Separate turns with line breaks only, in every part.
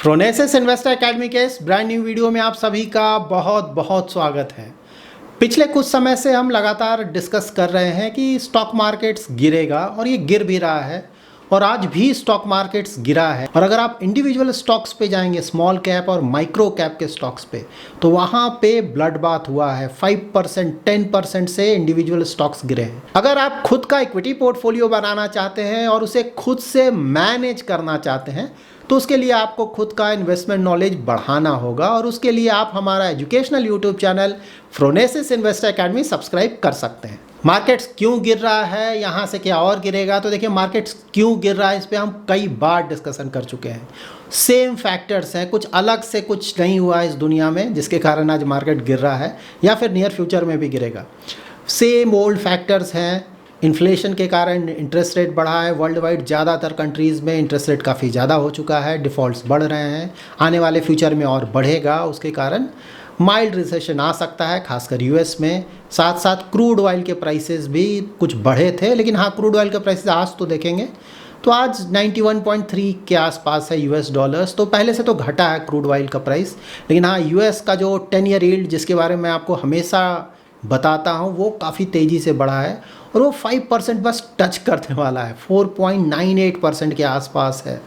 Phronesis investor academy के इस brand new video में आप सभी का बहुत बहुत स्वागत है। पिछले कुछ समय से हम लगातार डिस्कस कर रहे हैं कि स्टॉक मार्केट्स गिरेगा और ये गिर भी रहा है और आज भी स्टॉक मार्केट्स गिरा है। और अगर आप इंडिविजुअल स्टॉक्स पे जाएंगे, स्मॉल कैप और माइक्रो कैप के स्टॉक्स पे, तो वहाँ पे ब्लड बाथ हुआ है। 5% 10% से इंडिविजुअल स्टॉक्स गिरे हैं। अगर आप खुद का इक्विटी पोर्टफोलियो बनाना चाहते हैं और उसे खुद से मैनेज करना चाहते हैं तो उसके लिए आपको खुद का इन्वेस्टमेंट नॉलेज बढ़ाना होगा और उसके लिए आप हमारा educational YouTube channel Phronesis investor academy subscribe कर सकते हैं। मार्केट्स क्यों गिर रहा है, यहाँ से क्या और गिरेगा, तो देखिए मार्केट्स क्यों गिर रहा है इस पर हम कई बार डिस्कशन कर चुके हैं। सेम फैक्टर्स हैं, कुछ अलग से कुछ नहीं हुआ इस दुनिया में जिसके कारण आज मार्केट गिर रहा है या फिर नियर फ्यूचर में भी गिरेगा। सेम ओल्ड फैक्टर्स हैं। इन्फ्लेशन के कारण इंटरेस्ट रेट बढ़ा है वर्ल्ड वाइड, ज़्यादातर कंट्रीज़ में इंटरेस्ट रेट काफ़ी ज़्यादा हो चुका है, डिफ़ॉल्ट्स बढ़ रहे हैं, आने वाले फ्यूचर में और बढ़ेगा। उसके कारण माइल्ड रिसेशन आ सकता है, खासकर यूएस में। साथ साथ क्रूड ऑयल के प्राइसेस भी कुछ बढ़े थे, लेकिन हाँ, क्रूड ऑयल के प्राइसेस आज तो देखेंगे तो आज 91.3 के आसपास है यूएस डॉलर्स। तो पहले से तो घटा है क्रूड ऑयल का प्राइस, लेकिन हाँ, यूएस का जो 10 ईयर यील्ड जिसके बारे में आपको हमेशा बताता हूँ वो काफ़ी तेज़ी से बढ़ा है और वो 5% बस टच करने वाला है, 4.98% के आसपास है।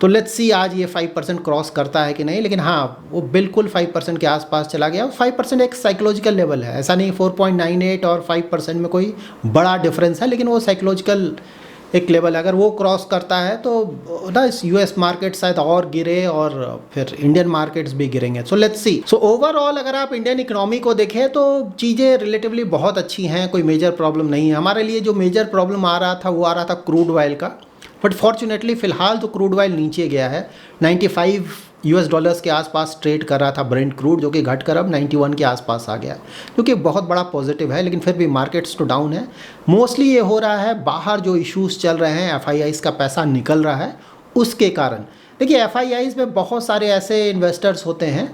तो लेट्स सी आज ये 5% क्रॉस करता है कि नहीं, लेकिन हाँ, वो बिल्कुल 5% के आसपास चला गया। 5% एक साइकोलॉजिकल लेवल है, ऐसा नहीं 4.98 और 5% में कोई बड़ा डिफरेंस है, लेकिन वो साइकोलॉजिकल एक लेवल है। अगर वो क्रॉस करता है तो ना इस यूएस मार्केट शायद और गिरे और फिर इंडियन मार्केट्स भी गिरेंगे। So let's see. So overall अगर आप इंडियन इकोनॉमी को देखें तो चीज़ें रिलेटिवली बहुत अच्छी हैं, कोई मेजर प्रॉब्लम नहीं है। हमारे लिए जो मेजर प्रॉब्लम आ रहा था वो आ रहा था क्रूड ऑयल का, बट फॉर्चुनेटली फ़िलहाल तो क्रूड ऑयल नीचे गया है। 95 यूएस डॉलर्स के आसपास ट्रेड कर रहा था ब्रेंट क्रूड, जो कि घटकर अब 91 के आसपास आ गया, जो कि बहुत बड़ा पॉजिटिव है। लेकिन फिर भी मार्केट्स तो डाउन है। मोस्टली ये हो रहा है बाहर जो इश्यूज़ चल रहे हैं, एफआईआईज़ का पैसा निकल रहा है उसके कारण। देखिए एफआईआईज़ में बहुत सारे ऐसे इन्वेस्टर्स होते हैं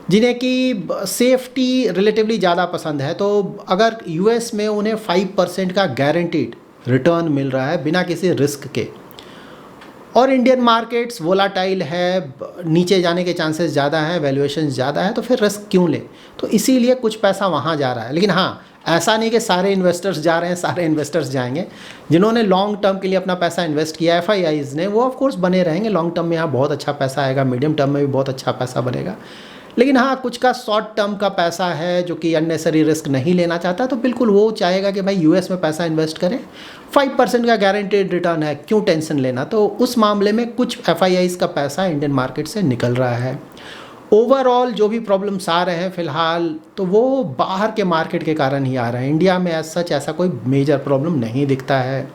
जिन्हें कि सेफ्टी रिलेटिवली ज़्यादा पसंद है। तो अगर यूएस में उन्हें 5% का गारंटीड रिटर्न मिल रहा है बिना किसी रिस्क के, और इंडियन मार्केट्स वोलाटाइल है, नीचे जाने के चांसेस ज़्यादा हैं, वैल्यूएशन ज़्यादा है, तो फिर रिस्क क्यों ले। तो इसीलिए कुछ पैसा वहाँ जा रहा है। लेकिन हाँ, ऐसा नहीं कि सारे इन्वेस्टर्स जा रहे हैं, सारे इन्वेस्टर्स जाएंगे। जिन्होंने लॉन्ग टर्म के लिए अपना पैसा इन्वेस्ट किया एफआईआईज़ ने, वो ऑफ कोर्स बने रहेंगे लॉन्ग टर्म में। यहाँ बहुत अच्छा पैसा आएगा, मीडियम टर्म में भी बहुत अच्छा पैसा बनेगा। लेकिन हाँ, कुछ का शॉर्ट टर्म का पैसा है जो कि अननेसरी रिस्क नहीं लेना चाहता, तो बिल्कुल वो चाहेगा कि भाई यूएस में पैसा इन्वेस्ट करें, 5% का गारंटेड रिटर्न है, क्यों टेंशन लेना। तो उस मामले में कुछ एफआईआईज़ का पैसा इंडियन मार्केट से निकल रहा है। ओवरऑल जो भी प्रॉब्लम्स आ रहे हैं फ़िलहाल, तो वो बाहर के मार्केट के कारण ही आ रहे हैं। इंडिया में एज सच ऐसा कोई मेजर प्रॉब्लम नहीं दिखता है।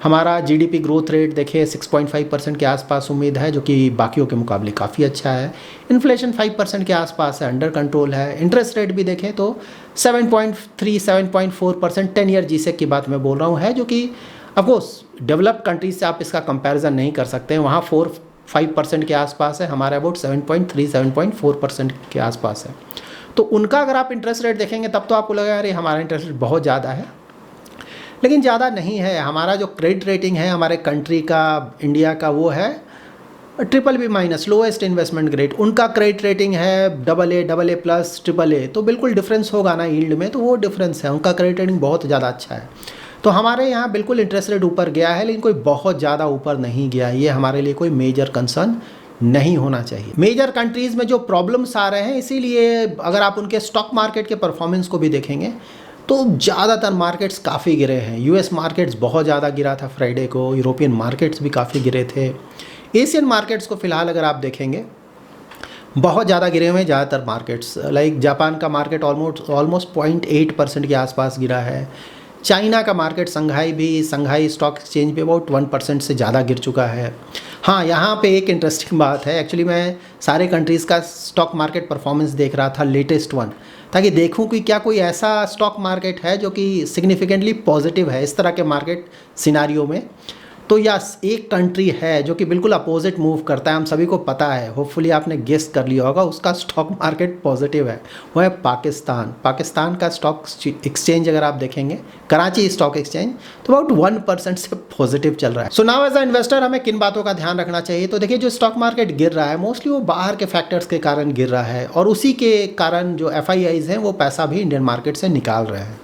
हमारा जीडीपी ग्रोथ रेट देखिए 6.5% के आसपास उम्मीद है, जो कि बाकियों के मुकाबले काफ़ी अच्छा है। इन्फ्लेशन 5% के आसपास है, अंडर कंट्रोल है। इंटरेस्ट रेट भी देखें तो 7.3 7.4% 10 ईयर जीसेक की बात मैं बोल रहा हूँ है, जो कि ऑफकोर्स डेवलप्ड कंट्रीज से आप इसका कंपैरिजन नहीं कर सकते हैं। वहाँ 4-5% के आसपास है, हमारा अबाउट 7.3 7.4% के आसपास है। तो उनका अगर आप इंटरेस्ट रेट देखेंगे तब तो आपको लगेगा अरे हमारा इंटरेस्ट रेट बहुत ज़्यादा है, लेकिन ज़्यादा नहीं है। हमारा जो क्रेडिट रेटिंग है हमारे कंट्री का, इंडिया का, वो है BBB-, लोएस्ट इन्वेस्टमेंट ग्रेड। उनका क्रेडिट रेटिंग है AA+, AAA। तो बिल्कुल डिफरेंस होगा ना यील्ड में, तो वो डिफरेंस है। उनका क्रेडिट रेटिंग बहुत ज़्यादा अच्छा है। तो हमारे यहाँ बिल्कुल इंटरेस्ट रेट ऊपर गया है, लेकिन कोई बहुत ज़्यादा ऊपर नहीं गया। ये हमारे लिए कोई मेजर कंसर्न नहीं होना चाहिए। मेजर कंट्रीज़ में जो प्रॉब्लम्स आ रहे हैं, इसीलिए अगर आप उनके स्टॉक मार्केट के परफॉर्मेंस को भी देखेंगे तो ज़्यादातर मार्केट्स काफ़ी गिरे हैं। यूएस मार्केट्स बहुत ज़्यादा गिरा था फ्राइडे को, यूरोपियन मार्केट्स भी काफ़ी गिरे थे। एशियन मार्केट्स को फ़िलहाल अगर आप देखेंगे बहुत ज़्यादा गिरे हुए हैं ज़्यादातर मार्केट्स। लाइक जापान का मार्केट ऑलमोस्ट 0.8% के आसपास गिरा है। चाइना का मार्केट संघाई स्टॉक एक्सचेंज पे अबाउट 1% से ज़्यादा गिर चुका है। हाँ, यहाँ पे एक इंटरेस्टिंग बात है। एक्चुअली मैं सारे कंट्रीज़ का स्टॉक मार्केट परफॉर्मेंस देख रहा था, लेटेस्ट वन, ताकि देखूं कि क्या कोई ऐसा स्टॉक मार्केट है जो कि सिग्निफिकेंटली पॉजिटिव है इस तरह के मार्केट सिनारियो में। तो यस, एक कंट्री है जो कि बिल्कुल अपोजिट मूव करता है, हम सभी को पता है, होपफुली आपने गेस कर लिया होगा, उसका स्टॉक मार्केट पॉजिटिव है, वो है पाकिस्तान। पाकिस्तान का स्टॉक एक्सचेंज अगर आप देखेंगे, कराची स्टॉक एक्सचेंज, तो अबाउट 1% से पॉजिटिव चल रहा है। So now as a investor हमें किन बातों का ध्यान रखना चाहिए? तो देखिए, जो स्टॉक मार्केट गिर रहा है मोस्टली वो बाहर के फैक्टर्स के कारण गिर रहा है, और उसी के कारण जो FIIs हैं वो पैसा भी इंडियन मार्केट से निकाल रहे हैं।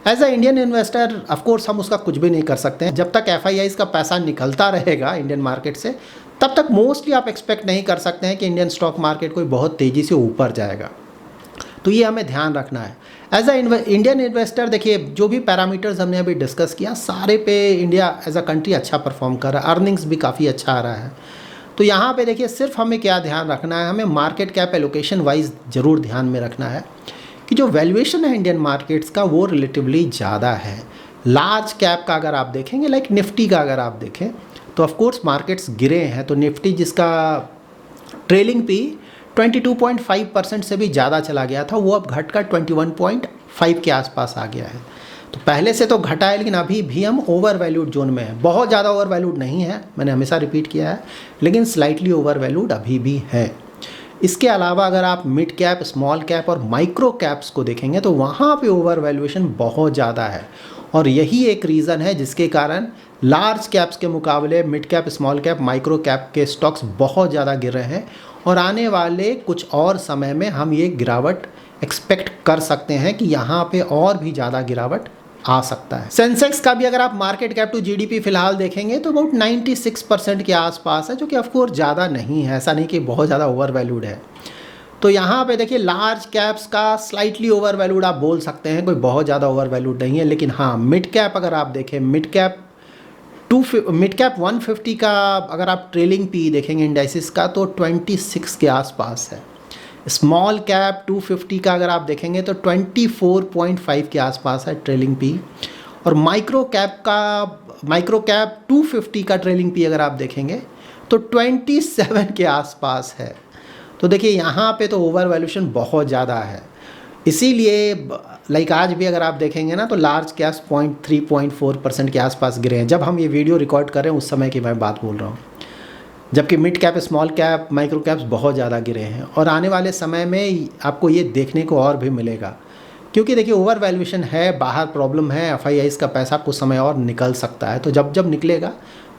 As a Indian investor of course हम उसका कुछ भी नहीं कर सकते हैं। जब तक FIIs का पैसा निकलता रहेगा इंडियन मार्केट से, तब तक मोस्टली आप एक्सपेक्ट नहीं कर सकते हैं कि इंडियन स्टॉक मार्केट कोई बहुत तेज़ी से ऊपर जाएगा। तो ये हमें ध्यान रखना है। एज अ इंडियन इन्वेस्टर देखिए, जो भी पैरामीटर्स हमने अभी डिस्कस किया, सारे पे इंडिया एज अ कंट्री अच्छा परफॉर्म कर रहा है, अर्निंग्स भी काफ़ी अच्छा आ रहा है। तो यहाँ पे देखिए, सिर्फ हमें क्या ध्यान रखना है, हमें मार्केट कैप एलोकेशन वाइज ज़रूर ध्यान में रखना है कि जो वैल्यूएशन है इंडियन मार्केट्स का वो रिलेटिवली ज़्यादा है। लार्ज कैप का अगर आप देखेंगे, लाइक निफ्टी का अगर आप देखें, तो ऑफ कोर्स मार्केट्स गिरे हैं। तो निफ्टी जिसका ट्रेलिंग पी 22.5% से भी ज़्यादा चला गया था, वो अब घट कर 21.5 के आसपास आ गया है। तो पहले से तो घटा है, लेकिन अभी भी हम ओवर वैल्यूड जोन में है। बहुत ज़्यादा ओवर वैल्यूड नहीं है, मैंने हमेशा रिपीट किया है, लेकिन स्लाइटली ओवर वैल्यूड अभी भी है। इसके अलावा अगर आप मिड कैप, स्मॉल कैप और माइक्रो कैप्स को देखेंगे, तो वहाँ पे ओवर वैल्यूएशन बहुत ज़्यादा है, और यही एक रीज़न है जिसके कारण लार्ज कैप्स के मुकाबले mid cap, small cap, micro cap के स्टॉक्स बहुत ज़्यादा गिर रहे हैं, और आने वाले कुछ और समय में हम ये गिरावट एक्सपेक्ट कर सकते हैं कि यहाँ पे और भी ज़्यादा गिरावट आ सकता है। सेंसेक्स का भी अगर आप मार्केट कैप टू GDP फिलहाल देखेंगे तो अबाउट 96% के आसपास है, जो कि ऑफकोर्स ज़्यादा नहीं है, ऐसा नहीं कि बहुत ज़्यादा ओवर वैल्यूड है। तो यहाँ पे देखिए, लार्ज कैप्स का स्लाइटली ओवर वैल्यूड आप बोल सकते हैं, कोई बहुत ज़्यादा ओवर वैल्यूड नहीं है। लेकिन हाँ, मिड कैप अगर आप देखें, मिड कैप 150 का अगर आप ट्रेलिंग पी देखेंगे इंडाइसिस का, तो 26 के आसपास है। स्मॉल कैप 250 का अगर आप देखेंगे तो 24.5 के आसपास है ट्रेलिंग पी, और माइक्रो कैप 250 का ट्रेलिंग पी अगर आप देखेंगे तो 27 के आसपास है। तो देखिए, यहाँ पे तो ओवर वैल्यूएशन बहुत ज़्यादा है। इसीलिए लाइक आज भी अगर आप देखेंगे ना, तो लार्ज कैप्स 0.3-0.4% के आसपास गिरे हैं। जब हम ये वीडियो रिकॉर्ड कर रहे हैं उस समय की मैं बात बोल रहा हूँ, जबकि mid cap, small cap, micro caps बहुत ज़्यादा गिरे हैं, और आने वाले समय में आपको ये देखने को और भी मिलेगा, क्योंकि देखिए ओवर वैल्यूएशन है, बाहर प्रॉब्लम है, FIIs का पैसा कुछ समय और निकल सकता है। तो जब निकलेगा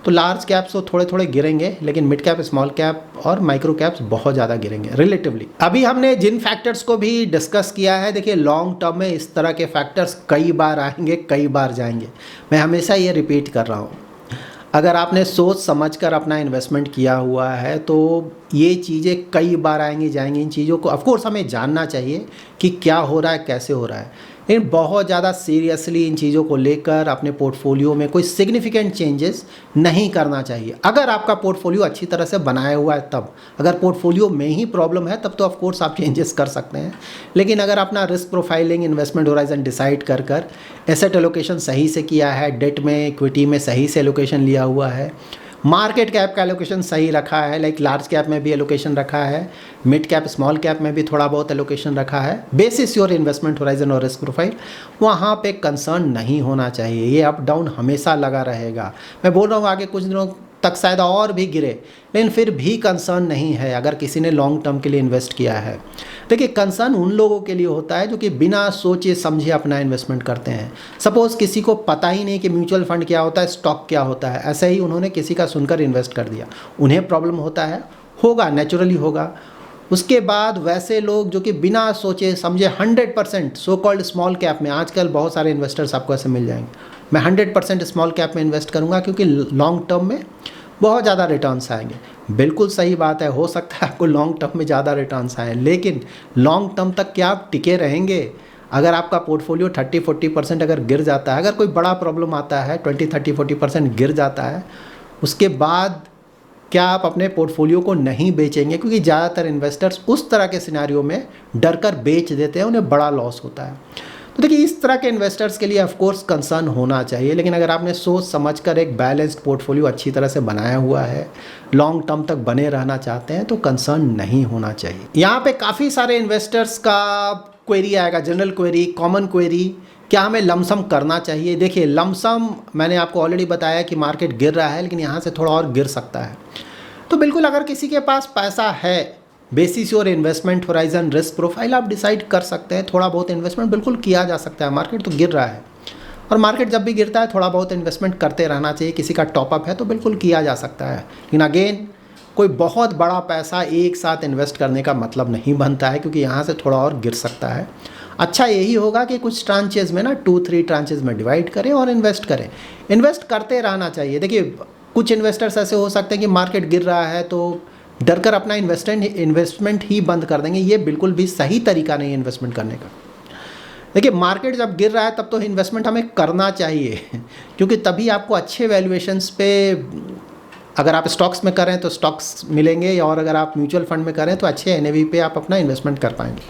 तो लार्ज कैप्स तो थोड़े थोड़े गिरेंगे, लेकिन मिड कैप, स्मॉल कैप और माइक्रो कैप्स बहुत ज़्यादा गिरेंगे रिलेटिवली। अभी हमने जिन फैक्टर्स को भी डिस्कस किया है, देखिए लॉन्ग टर्म में इस तरह के फैक्टर्स कई बार आएंगे, कई बार जाएंगे। मैं हमेशा ये रिपीट कर रहा हूँ, अगर आपने सोच समझकर अपना इन्वेस्टमेंट किया हुआ है तो ये चीज़ें कई बार आएंगी जाएंगी। इन चीज़ों को ऑफकोर्स हमें जानना चाहिए कि क्या हो रहा है, कैसे हो रहा है, लेकिन बहुत ज़्यादा सीरियसली इन चीज़ों को लेकर अपने पोर्टफोलियो में कोई सिग्निफिकेंट चेंजेस नहीं करना चाहिए। अगर आपका पोर्टफोलियो अच्छी तरह से बनाया हुआ है तब, अगर पोर्टफोलियो में ही प्रॉब्लम है तब तो ऑफकोर्स आप चेंजेस कर सकते हैं। लेकिन अगर अपना risk profiling, investment horizon decide कर एसेट एलोकेशन सही से किया है, डेट में, इक्विटी में सही से एलोकेशन लिया हुआ है, मार्केट कैप का एलोकेशन सही रखा है, लाइक लार्ज कैप में भी एलोकेशन रखा है, मिड कैप, स्मॉल कैप में भी थोड़ा बहुत एलोकेशन रखा है, बेसिस योर इन्वेस्टमेंट होराइजन और रिस्क प्रोफाइल, वहाँ पे कंसर्न नहीं होना चाहिए। ये अप डाउन हमेशा लगा रहेगा। मैं बोल रहा हूँ आगे कुछ दिनों तक शायद और भी गिरे, लेकिन फिर भी कंसर्न नहीं है अगर किसी ने लॉन्ग टर्म के लिए इन्वेस्ट किया है। देखिए, कंसर्न उन लोगों के लिए होता है जो कि बिना सोचे समझे अपना इन्वेस्टमेंट करते हैं। सपोज़ किसी को पता ही नहीं कि म्यूचुअल फंड क्या होता है, स्टॉक क्या होता है, ऐसे ही उन्होंने किसी का सुनकर इन्वेस्ट कर दिया, उन्हें प्रॉब्लम होता है, होगा, नेचुरली होगा। उसके बाद वैसे लोग जो कि बिना सोचे समझे 100% सो कॉल्ड स्मॉल कैप में, आजकल बहुत सारे इन्वेस्टर्स आपको ऐसे मिल जाएंगे, मैं 100% स्मॉल कैप में इन्वेस्ट करूंगा क्योंकि लॉन्ग टर्म में बहुत ज़्यादा रिटर्न्स आएंगे। बिल्कुल सही बात है, हो सकता है आपको लॉन्ग टर्म में ज़्यादा रिटर्न्स आए, लेकिन लॉन्ग टर्म तक क्या आप टिके रहेंगे? अगर आपका पोर्टफोलियो 30-40% अगर गिर जाता है, अगर कोई बड़ा प्रॉब्लम आता है 20-30-40% गिर जाता है, उसके बाद क्या आप अपने पोर्टफोलियो को नहीं बेचेंगे? क्योंकि ज़्यादातर इन्वेस्टर्स उस तरह के सिनारियो में डर कर बेच देते हैं, उन्हें बड़ा लॉस होता है। तो देखिए, इस तरह के इन्वेस्टर्स के लिए ऑफ कोर्स कंसर्न होना चाहिए, लेकिन अगर आपने सोच समझकर एक बैलेंस्ड पोर्टफोलियो अच्छी तरह से बनाया हुआ है, लॉन्ग टर्म तक बने रहना चाहते हैं, तो कंसर्न नहीं होना चाहिए। यहाँ पे काफ़ी सारे इन्वेस्टर्स का क्वेरी आएगा, जनरल क्वेरी, कॉमन क्वेरी, क्या हमें लमसम करना चाहिए। देखिए लमसम मैंने आपको ऑलरेडी बताया कि मार्केट गिर रहा है, लेकिन यहाँ से थोड़ा और गिर सकता है। तो बिल्कुल अगर किसी के पास पैसा है, basis your investment horizon risk profile आप डिसाइड कर सकते हैं, थोड़ा बहुत इन्वेस्टमेंट बिल्कुल किया जा सकता है। मार्केट तो गिर रहा है, और मार्केट जब भी गिरता है थोड़ा बहुत इन्वेस्टमेंट करते रहना चाहिए। किसी का टॉपअप है तो बिल्कुल किया जा सकता है, लेकिन अगेन कोई बहुत बड़ा पैसा एक साथ इन्वेस्ट करने का मतलब नहीं बनता है, क्योंकि यहाँ से थोड़ा और गिर सकता है। अच्छा यही होगा कि कुछ ट्रांचेज में ना 2-3 ट्रांचेज में डिवाइड करें और इन्वेस्ट करें। इन्वेस्ट करते रहना चाहिए। देखिए कुछ इन्वेस्टर्स ऐसे हो सकते हैं कि मार्केट गिर रहा है तो डर कर अपना इन्वेस्टमेंट ही बंद कर देंगे। ये बिल्कुल भी सही तरीका नहीं है इन्वेस्टमेंट करने का। देखिए मार्केट जब गिर रहा है तब तो इन्वेस्टमेंट हमें करना चाहिए, क्योंकि तभी आपको अच्छे वैल्यूएशंस पे, अगर आप स्टॉक्स में करें तो स्टॉक्स मिलेंगे, और अगर आप म्यूचुअल फंड में करें तो अच्छे एनएवी पे आप अपना इन्वेस्टमेंट कर पाएंगे।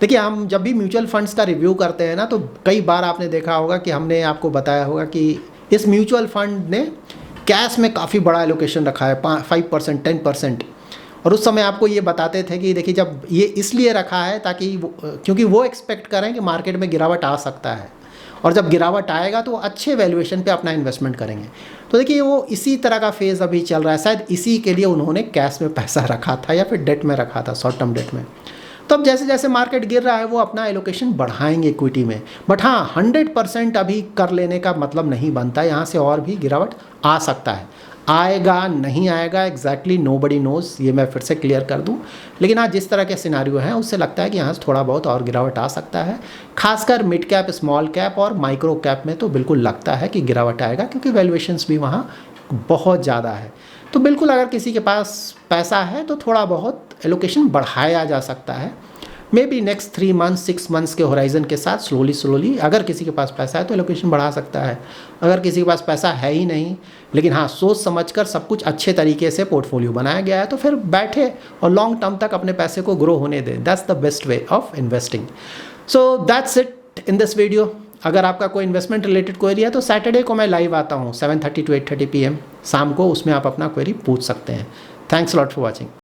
देखिए हम जब भी म्यूचुअल फंड्स का रिव्यू करते हैं ना, तो कई बार आपने देखा होगा कि हमने आपको बताया होगा कि इस म्यूचुअल फंड ने कैश में काफ़ी बड़ा एलोकेशन रखा है, 5%, 10%। और उस समय आपको ये बताते थे कि देखिए जब ये इसलिए रखा है ताकि क्योंकि वो एक्सपेक्ट करें कि मार्केट में गिरावट आ सकता है, और जब गिरावट आएगा तो अच्छे वैल्यूएशन पे अपना इन्वेस्टमेंट करेंगे। तो देखिए वो इसी तरह का फेज़ अभी चल रहा है, शायद इसी के लिए उन्होंने कैश में पैसा रखा था या फिर डेट में रखा था, शॉर्ट टर्म डेट में। तो अब जैसे जैसे मार्केट गिर रहा है वो अपना एलोकेशन बढ़ाएंगे इक्विटी में। बट हाँ 100% अभी कर लेने का मतलब नहीं बनता, यहाँ से और भी गिरावट आ सकता है। आएगा नहीं आएगा एग्जैक्टली नोबडी नोज, ये मैं फिर से क्लियर कर दूं। लेकिन हाँ जिस तरह के सिनारियो हैं उससे लगता है कि यहाँ से थोड़ा बहुत और गिरावट आ सकता है। खासकर मिड कैप, स्मॉल कैप और माइक्रो कैप में तो बिल्कुल लगता है कि गिरावट आएगा, क्योंकि वैल्यूएशंस भी वहाँ बहुत ज़्यादा है। तो बिल्कुल अगर किसी के पास पैसा है तो थोड़ा बहुत एलोकेशन बढ़ाया जा सकता है, may be next 3 months 6 months के होराइजन के साथ स्लोली अगर किसी के पास पैसा है तो एलोकेशन बढ़ा सकता है। अगर किसी के पास पैसा है ही नहीं, लेकिन हाँ सोच समझकर सब कुछ अच्छे तरीके से पोर्टफोलियो बनाया गया है, तो फिर बैठे और लॉन्ग टर्म तक अपने पैसे को ग्रो होने दें। That's the best way of investing. So that's it in this video. अगर आपका कोई इन्वेस्टमेंट रिलेटेड क्वेरी है तो सैटरडे को मैं लाइव आता हूँ 7:30 to 8:30 PM शाम को, उसमें आप अपना क्वेरी पूछ सकते हैं। Thanks lot for watching.